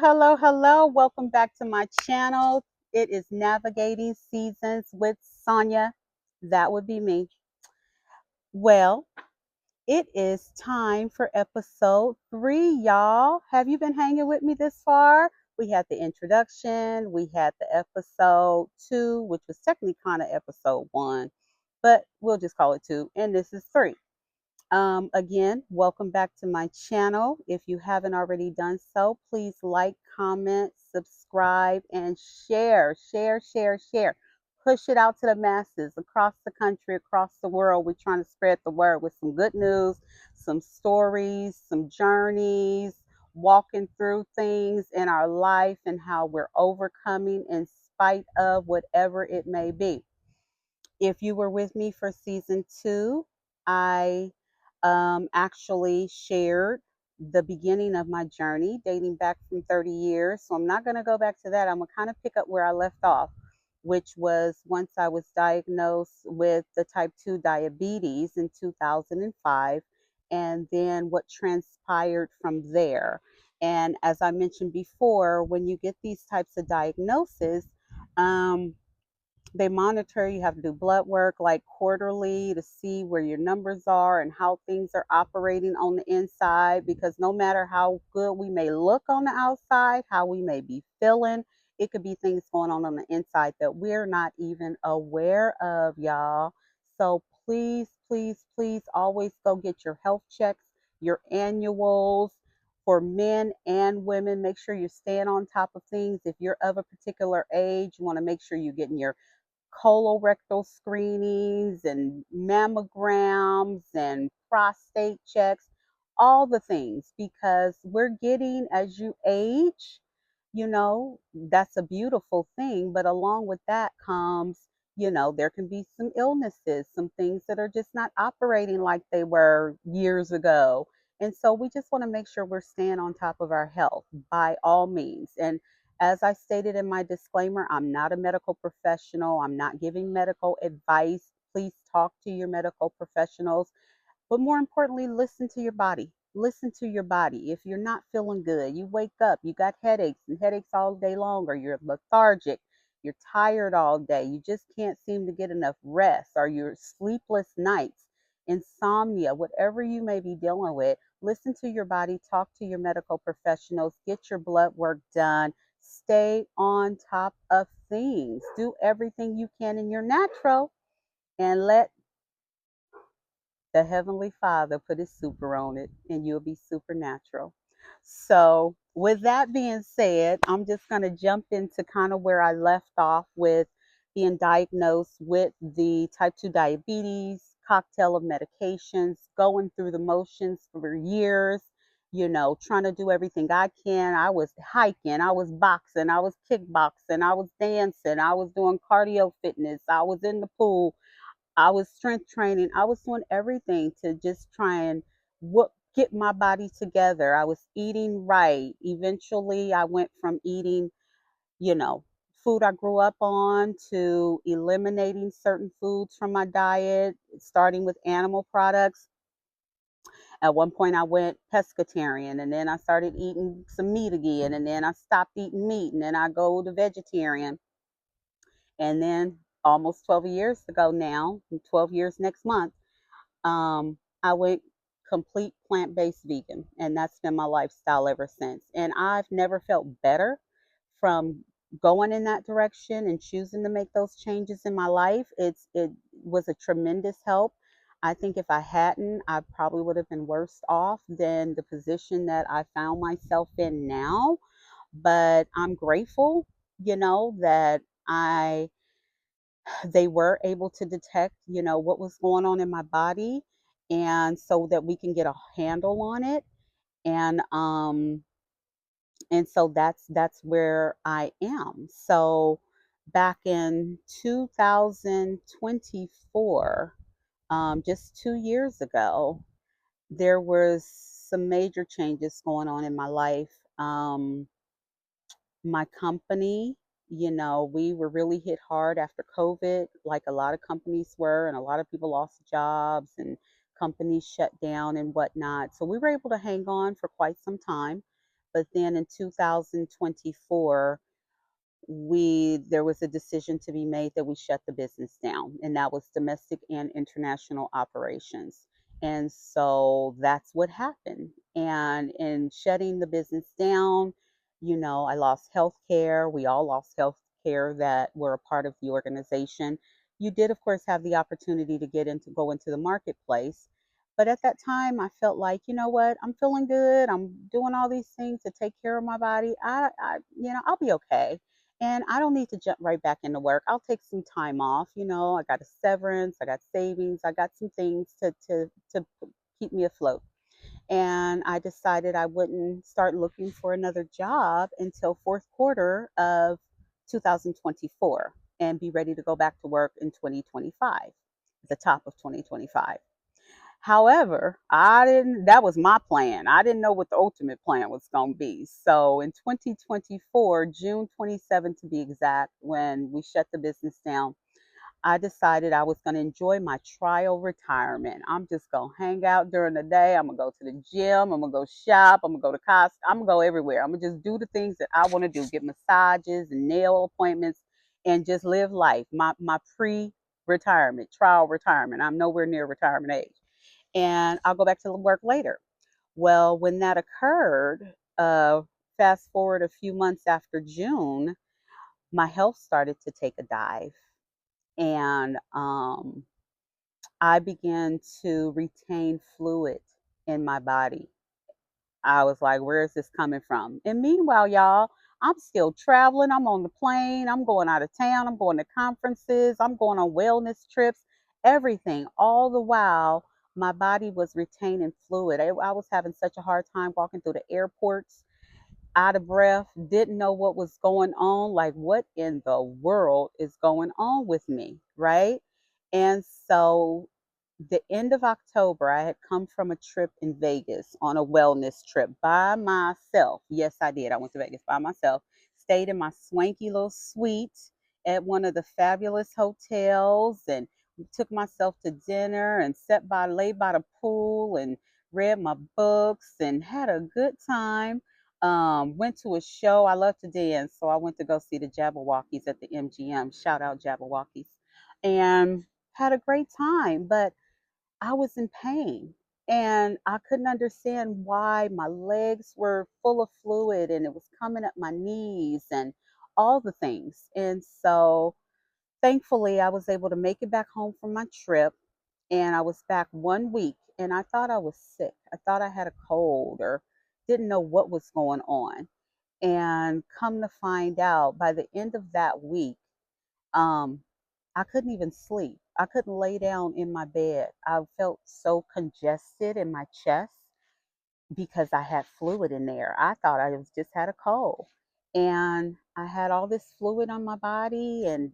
hello. Welcome back to my channel. It is Navigating Seasons with Sonia. That would be me. Well, it is time for episode 3, y'all. Have you been hanging with me this far? We had the introduction, we had the episode 2, which was technically kind of episode 1, but we'll just call it 2, and this is 3. Again, welcome back to my channel. If you haven't already done so, please like, comment, subscribe, and share. Share, share, share. Push it out to the masses across the country, across the world. We're trying to spread the word with some good news, some stories, some journeys, walking through things in our life and how we're overcoming in spite of whatever it may be. If you were with me for season 2, I actually shared the beginning of my journey dating back from 30 years. So I'm not going to go back to that. I'm going to kind of pick up where I left off, which was once I was diagnosed with the type 2 diabetes in 2005, and then what transpired from there. And as I mentioned before, when you get these types of diagnoses, um, they monitor. You have to do blood work like quarterly to see where your numbers are and how things are operating on the inside, because no matter how good we may look on the outside, how we may be feeling, it could be things going on the inside that we're not even aware of, y'all. So please, please, please always go get your health checks, your annuals. For men and women, make sure you're staying on top of things. If you're of a particular age, you want to make sure you're getting your colorectal screenings and mammograms and prostate checks, all the things, because we're getting, as you age, that's a beautiful thing. But along with that comes, there can be some illnesses, some things that are just not operating like they were years ago. And so we just want to make sure we're staying on top of our health by all means. And as I stated in my disclaimer, I'm not a medical professional. I'm not giving medical advice. Please talk to your medical professionals. But more importantly, listen to your body. Listen to your body. If you're not feeling good, you wake up, you got headaches and headaches all day long, or you're lethargic, you're tired all day, you just can't seem to get enough rest, or you're sleepless nights, insomnia, whatever you may be dealing with, listen to your body, talk to your medical professionals, get your blood work done, stay on top of things, do everything you can in your natural, and let the Heavenly Father put his super on it, and you'll be supernatural. So, with that being said, I'm just going to jump into kind of where I left off with being diagnosed with the type 2 diabetes, cocktail of medications, going through the motions for years, trying to do everything I can. I was hiking, I was boxing, I was kickboxing, I was dancing, I was doing cardio fitness, I was in the pool, I was strength training. I was doing everything to just try and get my body together. I was eating right. Eventually, I went from eating, you know, food I grew up on to eliminating certain foods from my diet, starting with animal products. At one point, I went pescatarian, and then I started eating some meat again, and then I stopped eating meat, and then I go to vegetarian. And then almost 12 years ago now, 12 years next month, I went complete plant based vegan, and that's been my lifestyle ever since. And I've never felt better from going in that direction and choosing to make those changes in my life. It was a tremendous help. I think if I hadn't, I probably would have been worse off than the position that I found myself in now. But I'm grateful, that I they were able to detect, what was going on in my body, and so that we can get a handle on it. And so that's where I am. So back in 2024, just 2 years ago, there was some major changes going on in my life. My company, we were really hit hard after COVID, like a lot of companies were, and a lot of people lost jobs and companies shut down and whatnot. So we were able to hang on for quite some time. But then in 2024, there was a decision to be made that we shut the business down, and that was domestic and international operations. And so that's what happened. And in shutting the business down, I lost health care. We all lost health care that were a part of the organization. You did, of course, have the opportunity to go into the marketplace. But at that time, I felt like, you know what, I'm feeling good. I'm doing all these things to take care of my body. I'll be okay, and I don't need to jump right back into work. I'll take some time off. I got a severance, I got savings, I got some things to keep me afloat. And I decided I wouldn't start looking for another job until fourth quarter of 2024 and be ready to go back to work in 2025, the top of 2025. However, I didn't that was my plan. I didn't know what the ultimate plan was going to be. So in 2024, June 27th to be exact, when we shut the business down, I decided I was going to enjoy my trial retirement. I'm just going to hang out during the day. I'm going to go to the gym. I'm going to go shop. I'm going to go to Costco. I'm going to go everywhere. I'm going to just do the things that I want to do, get massages and nail appointments, and just live life. My pre-retirement, trial retirement. I'm nowhere near retirement age, and I'll go back to work later. Well, when that occurred, fast forward a few months after June, my health started to take a dive, and I began to retain fluid in my body. I was like, where is this coming from? And meanwhile, y'all, I'm still traveling. I'm on the plane. I'm going out of town. I'm going to conferences. I'm going on wellness trips, everything. All the while, my body was retaining fluid. I was having such a hard time walking through the airports, out of breath, didn't know what was going on. Like, what in the world is going on with me? Right. And so the end of October, I had come from a trip in Vegas on a wellness trip by myself. Yes, I did. I went to Vegas by myself, stayed in my swanky little suite at one of the fabulous hotels, and took myself to dinner and lay by the pool and read my books and had a good time. Went to a show. I love to dance, so I went to go see the Jabberwockies at the MGM. Shout out Jabberwockies. And had a great time, but I was in pain, and I couldn't understand why my legs were full of fluid and it was coming up my knees and all the things. And so thankfully, I was able to make it back home from my trip, and I was back 1 week, and I thought I was sick. I thought I had a cold or didn't know what was going on. And come to find out, by the end of that week, um, I couldn't even sleep. I couldn't lay down in my bed. I felt so congested in my chest because I had fluid in there. I thought I was just had a cold. And I had all this fluid on my body, and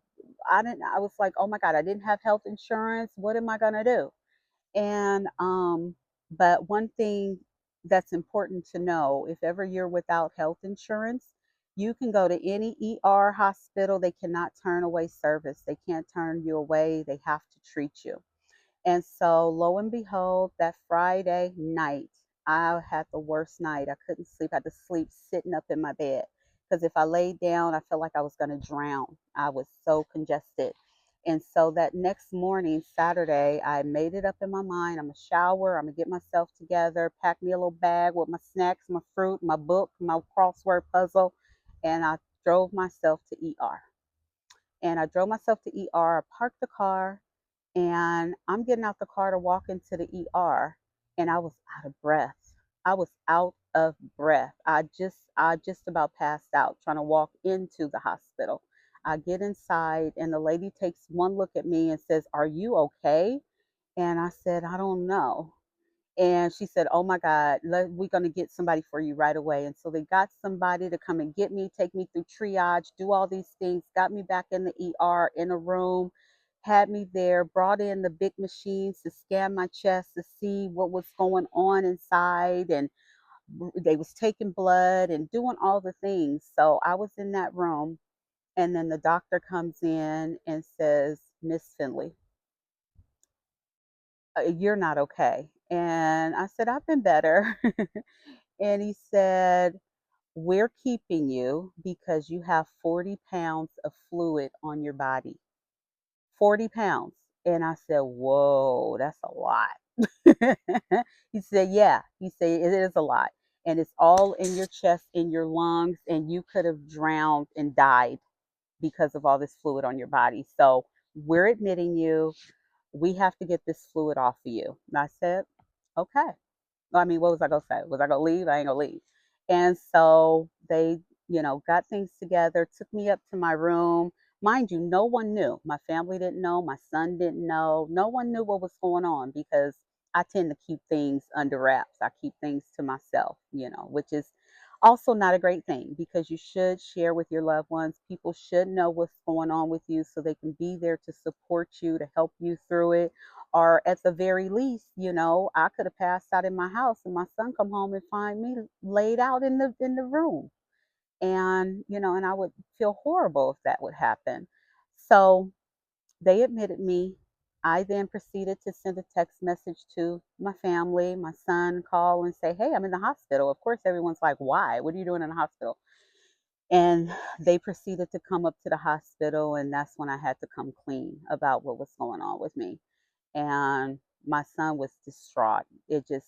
I was like, "Oh my God, I didn't have health insurance. What am I going to do?" And but one thing that's important to know, if ever you're without health insurance, you can go to any ER hospital. They cannot turn away service. They can't turn you away. They have to treat you. And so, lo and behold, that Friday night, I had the worst night. I couldn't sleep. I had to sleep sitting up in my bed because if I laid down, I felt like I was going to drown. I was so congested. And so that next morning, Saturday, I made it up in my mind. I'm going to shower. I'm going to get myself together, pack me a little bag with my snacks, my fruit, my book, my crossword puzzle. And I drove myself to ER. And I drove myself to ER. I parked the car, and I'm getting out the car to walk into the ER, and I was out of breath. I was out of breath. I just about passed out trying to walk into the hospital. I get inside, and the lady takes one look at me and says, "Are you okay?" And I said, "I don't know." And she said, "Oh my God, we're going to get somebody for you right away." And so they got somebody to come and get me, take me through triage, do all these things, got me back in the ER in a room, had me there, brought in the big machines to scan my chest to see what was going on inside. And they was taking blood and doing all the things. So I was in that room, and then the doctor comes in and says, "Miss Finley, you're not okay." And I said, "I've been better." And he said, We're keeping you because you have 40 pounds of fluid on your body. 40 pounds. And I said, whoa, that's a lot. He said, yeah. He said, it is a lot. And it's all in your chest, in your lungs, and you could have drowned and died because of all this fluid on your body. So we're admitting you. We have to get this fluid off of you. And I said, okay. I mean, what was I gonna say? Was I gonna leave? I ain't gonna leave. And so they, got things together, took me up to my room. Mind you, no one knew. My family didn't know. My son didn't know. No one knew what was going on because I tend to keep things under wraps. I keep things to myself, which is also not a great thing because you should share with your loved ones. People should know what's going on with you so they can be there to support you, to help you through it, or at the very least, I could have passed out in my house and my son come home and find me laid out in the room. And, and I would feel horrible if that would happen. So they admitted me. I then proceeded to send a text message to my family, my son, call and say, hey, I'm in the hospital. Of course, everyone's like, why? What are you doing in the hospital? And they proceeded to come up to the hospital, and that's when I had to come clean about what was going on with me. And my son was distraught. It just,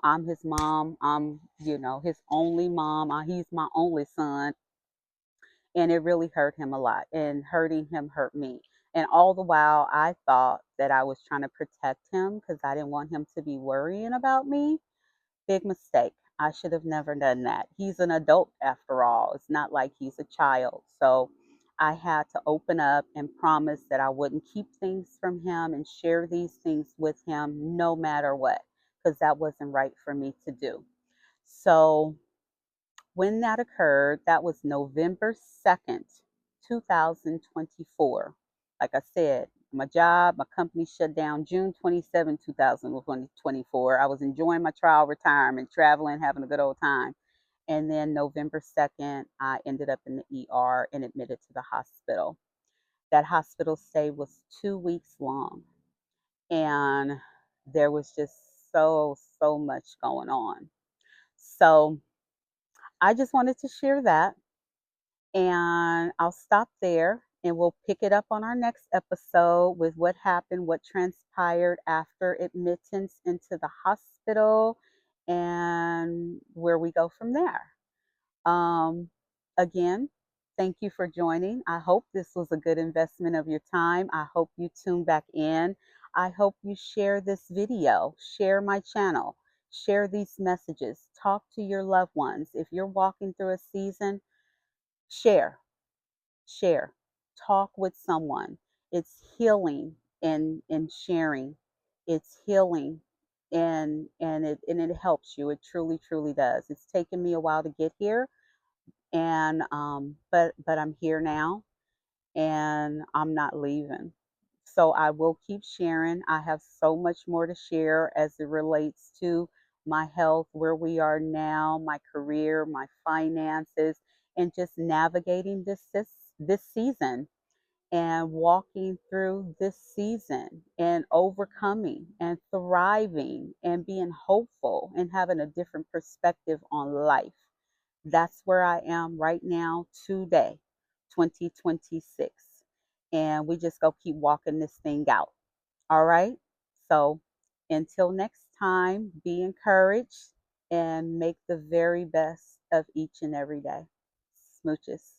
I'm his mom. I'm, his only mom. He's my only son. And it really hurt him a lot. And hurting him hurt me. And all the while, I thought that I was trying to protect him because I didn't want him to be worrying about me. Big mistake. I should have never done that. He's an adult after all. It's not like he's a child. So I had to open up and promise that I wouldn't keep things from him and share these things with him no matter what, because that wasn't right for me to do. So when that occurred, that was November 2nd, 2024. Like I said, my job, my company shut down June 27, 2024. I was enjoying my trial retirement, traveling, having a good old time. And then November 2nd, I ended up in the ER and admitted to the hospital. That hospital stay was 2 weeks long. And there was just so much going on. So I just wanted to share that. And I'll stop there and we'll pick it up on our next episode with what happened, what transpired after admittance into the hospital, and where we go from there. Um, Again, thank you for joining. I hope this was a good investment of your time. I hope you tune back in. I hope you share this video, share my channel, share these messages, talk to your loved ones. If you're walking through a season, share, share, talk with someone. It's healing in sharing. It's healing and it helps you. It truly does. It's taken me a while to get here, and but I'm here now, and I'm not leaving. So I will keep sharing. I have so much more to share as it relates to my health, where we are now, my career, my finances, and just navigating this season and walking through this season and overcoming and thriving and being hopeful and having a different perspective on life. That's where I am right now, today, 2026. And we just go keep walking this thing out. All right. So until next time, be encouraged and make the very best of each and every day. Smooches.